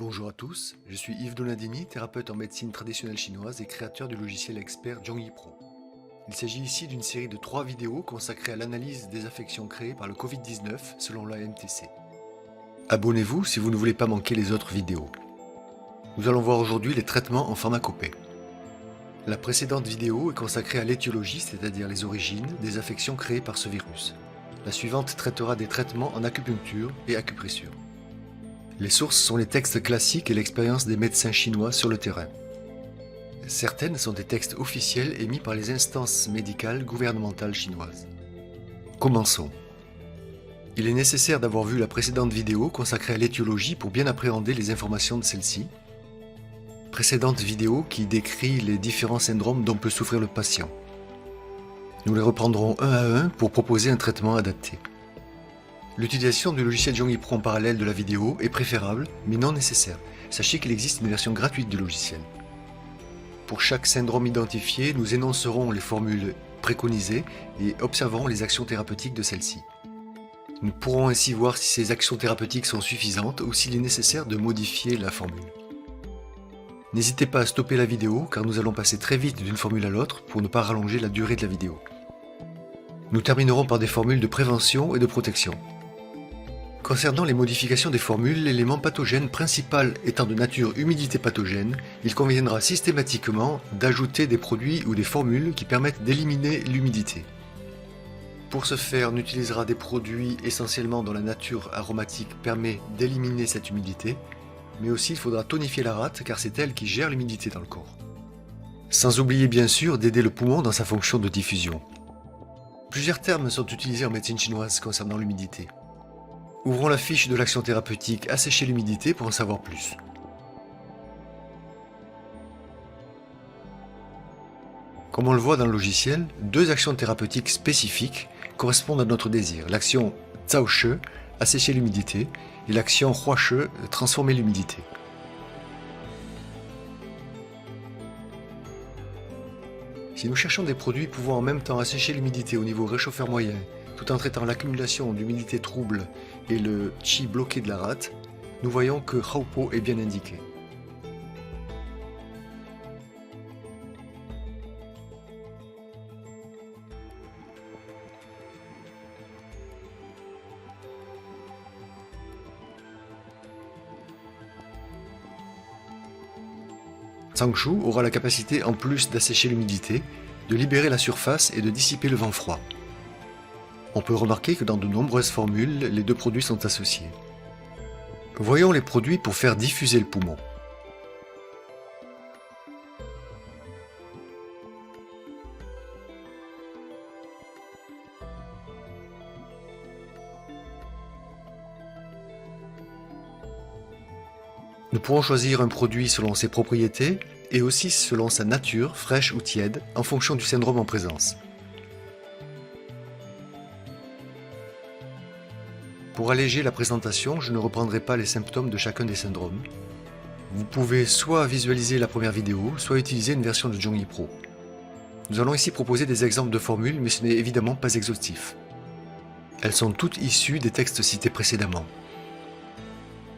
Bonjour à tous, je suis Yves Donadini, thérapeute en médecine traditionnelle chinoise et créateur du logiciel expert Zhongyi Pro. Il s'agit ici d'une série de 3 vidéos consacrées à l'analyse des affections créées par le Covid-19 selon la MTC. Abonnez-vous si vous ne voulez pas manquer les autres vidéos. Nous allons voir aujourd'hui les traitements en pharmacopée. La précédente vidéo est consacrée à l'étiologie, c'est-à-dire les origines des affections créées par ce virus. La suivante traitera des traitements en acupuncture et acupressure. Les sources sont les textes classiques et l'expérience des médecins chinois sur le terrain. Certaines sont des textes officiels émis par les instances médicales gouvernementales chinoises. Commençons. Il est nécessaire d'avoir vu la précédente vidéo consacrée à l'étiologie pour bien appréhender les informations de celle-ci. Précédente vidéo qui décrit les différents syndromes dont peut souffrir le patient. Nous les reprendrons un à un pour proposer un traitement adapté. L'utilisation du logiciel Zhongyi Pro en parallèle de la vidéo est préférable, mais non nécessaire. Sachez qu'il existe une version gratuite du logiciel. Pour chaque syndrome identifié, nous énoncerons les formules préconisées et observerons les actions thérapeutiques de celles-ci. Nous pourrons ainsi voir si ces actions thérapeutiques sont suffisantes ou s'il est nécessaire de modifier la formule. N'hésitez pas à stopper la vidéo car nous allons passer très vite d'une formule à l'autre pour ne pas rallonger la durée de la vidéo. Nous terminerons par des formules de prévention et de protection. Concernant les modifications des formules, l'élément pathogène principal étant de nature humidité pathogène, il conviendra systématiquement d'ajouter des produits ou des formules qui permettent d'éliminer l'humidité. Pour ce faire, on utilisera des produits essentiellement dont la nature aromatique permet d'éliminer cette humidité, mais aussi il faudra tonifier la rate car c'est elle qui gère l'humidité dans le corps. Sans oublier bien sûr d'aider le poumon dans sa fonction de diffusion. Plusieurs termes sont utilisés en médecine chinoise concernant l'humidité. Ouvrons la fiche de l'action thérapeutique Assécher l'humidité pour en savoir plus. Comme on le voit dans le logiciel, deux actions thérapeutiques spécifiques correspondent à notre désir. L'action Zhao She, assécher l'humidité, et l'action Hua She, transformer l'humidité. Si nous cherchons des produits pouvant en même temps assécher l'humidité au niveau réchauffeur moyen, tout en traitant l'accumulation d'humidité trouble et le qi bloqué de la rate, nous voyons que Haopo est bien indiqué. Zangshu aura la capacité, en plus d'assécher l'humidité, de libérer la surface et de dissiper le vent froid. On peut remarquer que dans de nombreuses formules, les deux produits sont associés. Voyons les produits pour faire diffuser le poumon. Nous pourrons choisir un produit selon ses propriétés et aussi selon sa nature, fraîche ou tiède, en fonction du syndrome en présence. Pour alléger la présentation, je ne reprendrai pas les symptômes de chacun des syndromes. Vous pouvez soit visualiser la première vidéo, soit utiliser une version de Zhongyi Pro. Nous allons ici proposer des exemples de formules, mais ce n'est évidemment pas exhaustif. Elles sont toutes issues des textes cités précédemment.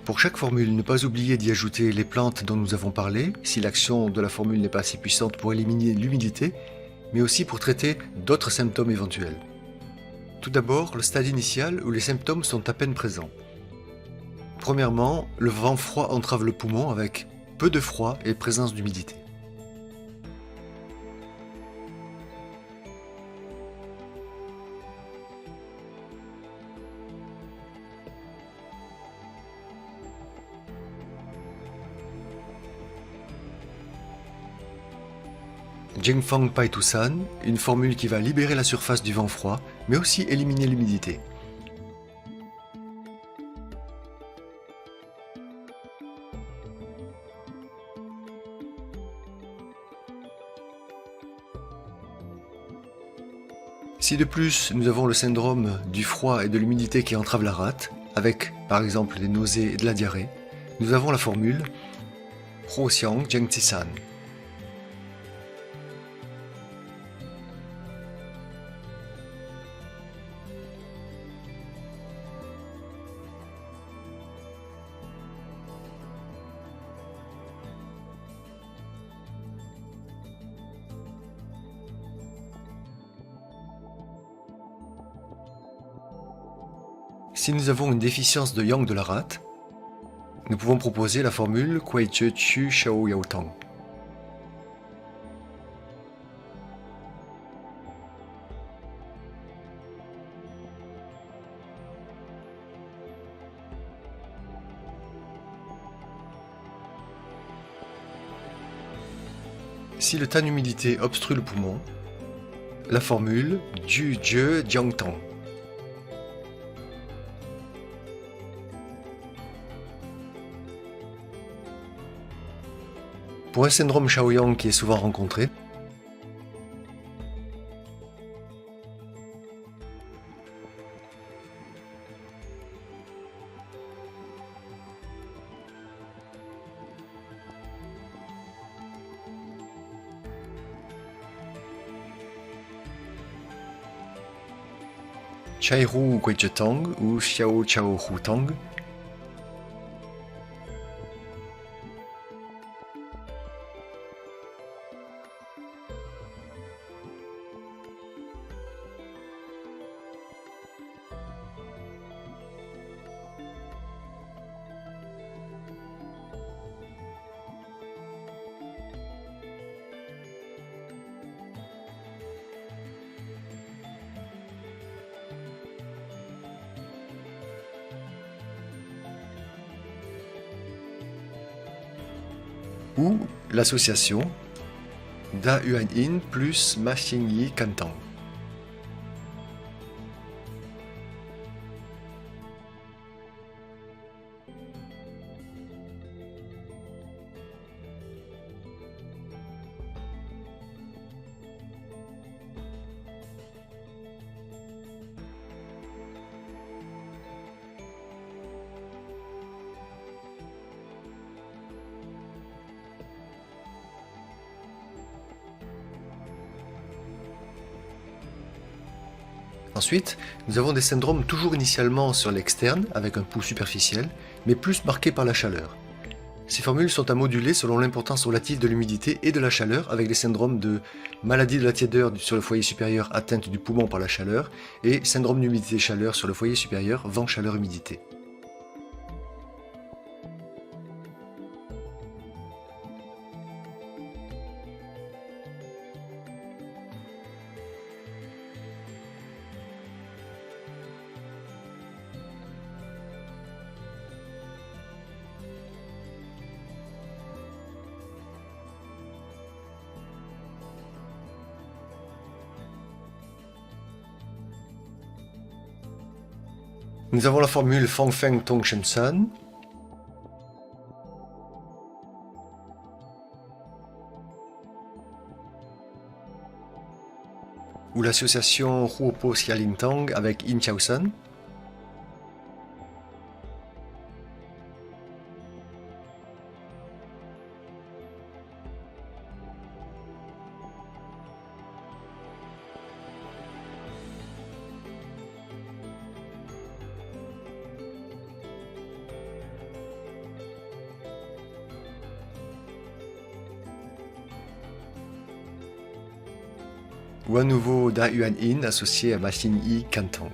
Pour chaque formule, ne pas oublier d'y ajouter les plantes dont nous avons parlé, si l'action de la formule n'est pas assez puissante pour éliminer l'humidité, mais aussi pour traiter d'autres symptômes éventuels. Tout d'abord, le stade initial où les symptômes sont à peine présents. Premièrement, le vent froid entrave le poumon avec peu de froid et présence d'humidité. Jingfang Paitusan, une formule qui va libérer la surface du vent froid, mais aussi éliminer l'humidité. Si de plus nous avons le syndrome du froid et de l'humidité qui entrave la rate, avec par exemple des nausées et de la diarrhée, nous avons la formule Huoxiang Zhengzisan. Si nous avons une déficience de yang de la rate, nous pouvons proposer la formule Kuai Zhe Chu Xiao Yao Tang. Si le tas d'humidité obstrue le poumon, la formule Du Jie Jiang Tang. Pour un syndrome Shaoyang qui est souvent rencontré, Chai Ru Kuai Zhe Tang ou Xiao Chao Hu Tang. Ou l'association Da Yuan Yin plus Ma Xingyi Kantang. Ensuite, nous avons des syndromes toujours initialement sur l'externe, avec un pouls superficiel, mais plus marqués par la chaleur. Ces formules sont à moduler selon l'importance relative de l'humidité et de la chaleur, avec les syndromes de maladie de la tiédeur sur le foyer supérieur, atteinte du poumon par la chaleur, et syndrome d'humidité-chaleur sur le foyer supérieur, vent, chaleur, humidité. Nous avons la formule Fang Feng Tong Shen San, ou l'association Huopo Xialing Tang avec Yin Chao San. Ou à nouveau Da Yuan Yin associé à Ma Xingyi Kantang.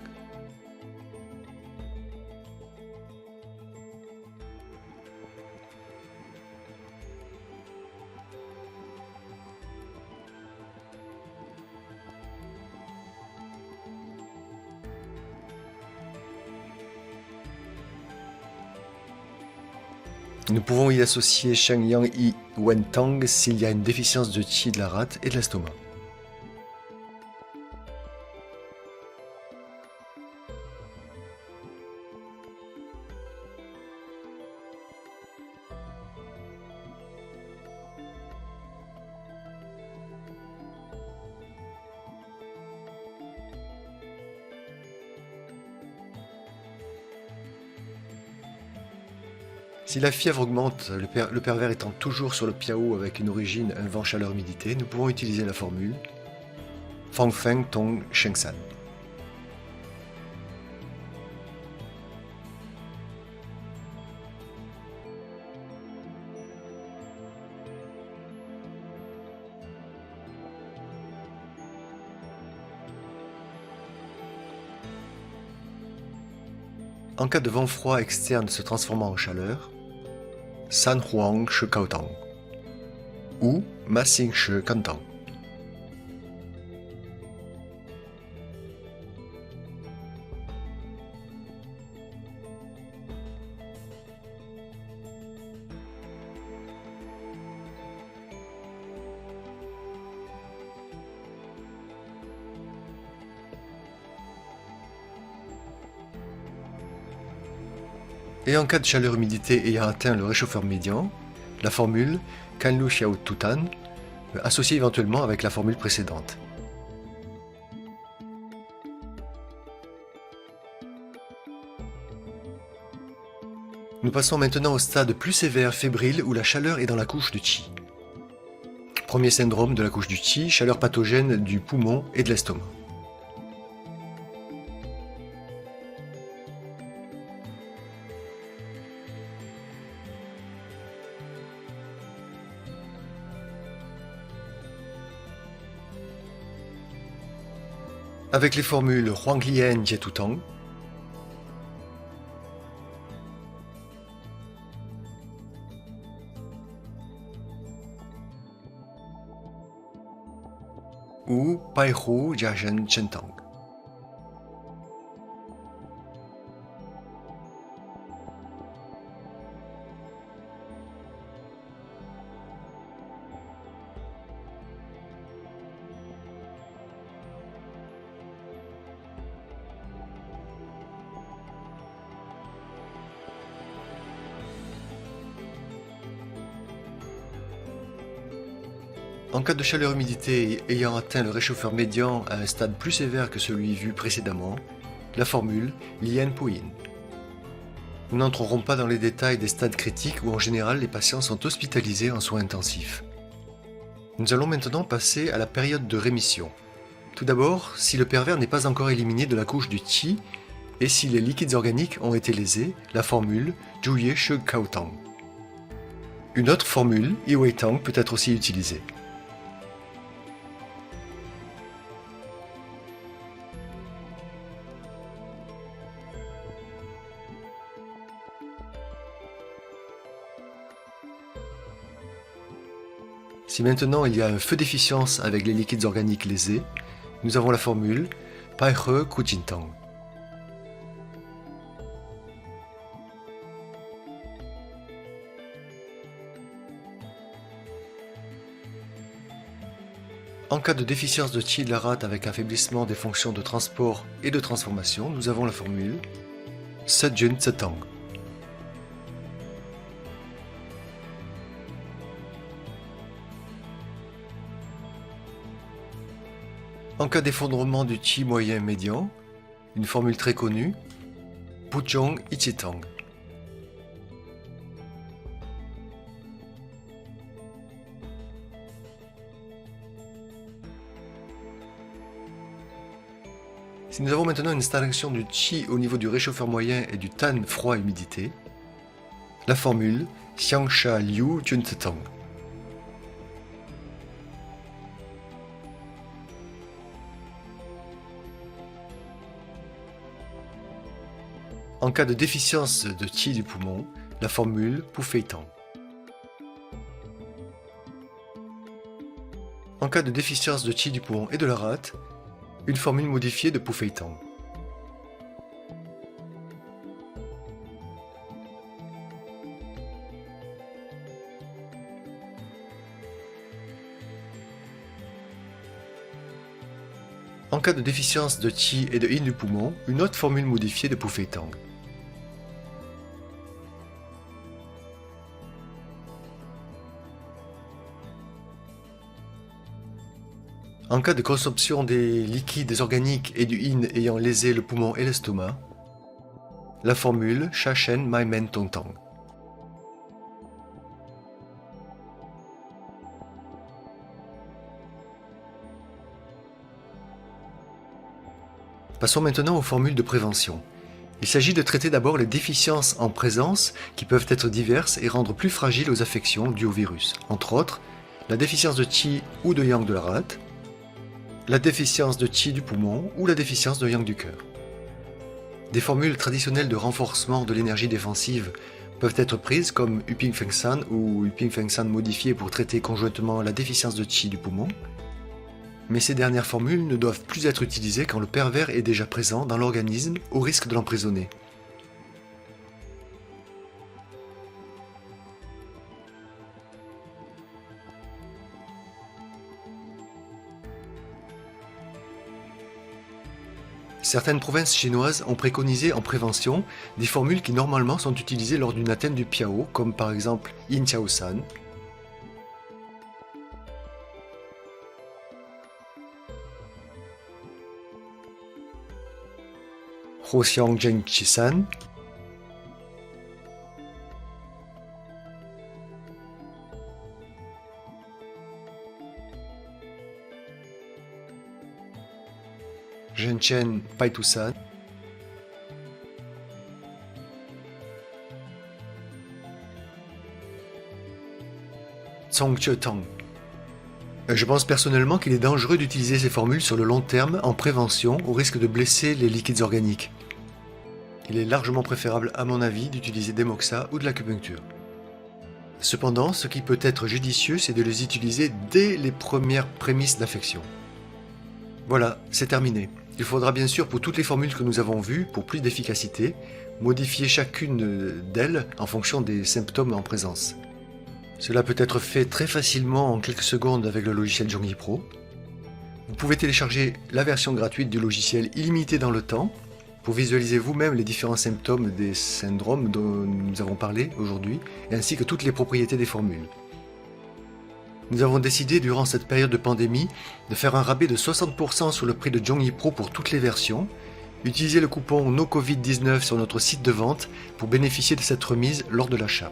Nous pouvons y associer Sheng Yang Yi Wen Tang s'il y a une déficience de qi de la rate et de l'estomac. Si la fièvre augmente, le pervers étant toujours sur le piao avec une origine, un vent, chaleur, humidité, nous pouvons utiliser la formule Fang Feng Tong Sheng San. En cas de vent froid externe se transformant en chaleur, San Huang Shi Kaotang ou Ma Xing Shi Kantang. Et en cas de chaleur-humidité ayant atteint le réchauffeur médian, la formule Kanlu Xiao Tutan, associée éventuellement avec la formule précédente. Nous passons maintenant au stade plus sévère fébrile où la chaleur est dans la couche du qi. Premier syndrome de la couche du qi, chaleur pathogène du poumon et de l'estomac. Avec les formules Huanglian Jietutang, ou Paihu Jiazhen Chentang. En cas de chaleur-humidité ayant atteint le réchauffeur médian à un stade plus sévère que celui vu précédemment, la formule Lian Puyin. Nous n'entrerons pas dans les détails des stades critiques où en général les patients sont hospitalisés en soins intensifs. Nous allons maintenant passer à la période de rémission. Tout d'abord, si le pervers n'est pas encore éliminé de la couche du qi et si les liquides organiques ont été lésés, la formule Zhuye Shi Kaotang. Une autre formule, Iwei Tang, peut être aussi utilisée. Si maintenant il y a un feu d'efficience avec les liquides organiques lésés, nous avons la formule Paihe Kujintang. En cas de déficience de qi de la rate avec affaiblissement des fonctions de transport et de transformation, nous avons la formule Sejun Tsetang. En cas d'effondrement du qi moyen médian, une formule très connue, Puchong Ichitang. Si nous avons maintenant une stagnation du qi au niveau du réchauffeur moyen et du tan froid-humidité, la formule Xiangsha Liu Juntetang. En cas de déficience de qi du poumon, la formule Pufeitang. En cas de déficience de qi du poumon et de la rate, une formule modifiée de Pufeitang. En cas de déficience de qi et de yin du poumon, une autre formule modifiée de Pufeitang. En cas de consomption des liquides organiques et du yin ayant lésé le poumon et l'estomac, la formule Sha Shen Mai Men Tong Tang. Passons maintenant aux formules de prévention. Il s'agit de traiter d'abord les déficiences en présence qui peuvent être diverses et rendre plus fragiles aux affections dues au virus. Entre autres, la déficience de qi ou de yang de la rate, la déficience de qi du poumon ou la déficience de yang du cœur. Des formules traditionnelles de renforcement de l'énergie défensive peuvent être prises comme Uping Feng San ou Uping Feng San modifié pour traiter conjointement la déficience de qi du poumon. Mais ces dernières formules ne doivent plus être utilisées quand le pervers est déjà présent dans l'organisme au risque de l'emprisonner. Certaines provinces chinoises ont préconisé en prévention des formules qui normalement sont utilisées lors d'une atteinte du piao, comme par exemple Yin Chao San, Ho Xiang Zheng Qi San, Zhen Chen Pai Tu San, Zhong Che Tang. Je pense personnellement qu'il est dangereux d'utiliser ces formules sur le long terme en prévention au risque de blesser les liquides organiques. Il est largement préférable à mon avis d'utiliser des moxa ou de l'acupuncture. Cependant, ce qui peut être judicieux, c'est de les utiliser dès les premières prémices d'infection. Voilà, c'est terminé. Il faudra bien sûr pour toutes les formules que nous avons vues, pour plus d'efficacité, modifier chacune d'elles en fonction des symptômes en présence. Cela peut être fait très facilement en quelques secondes avec le logiciel Zhongyi Pro. Vous pouvez télécharger la version gratuite du logiciel illimité dans le temps pour visualiser vous-même les différents symptômes des syndromes dont nous avons parlé aujourd'hui, ainsi que toutes les propriétés des formules. Nous avons décidé durant cette période de pandémie de faire un rabais de 60% sur le prix de Zhongyi Pro pour toutes les versions. Utilisez le coupon NOCOVID19 sur notre site de vente pour bénéficier de cette remise lors de l'achat.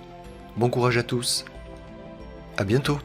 Bon courage à tous! À bientôt!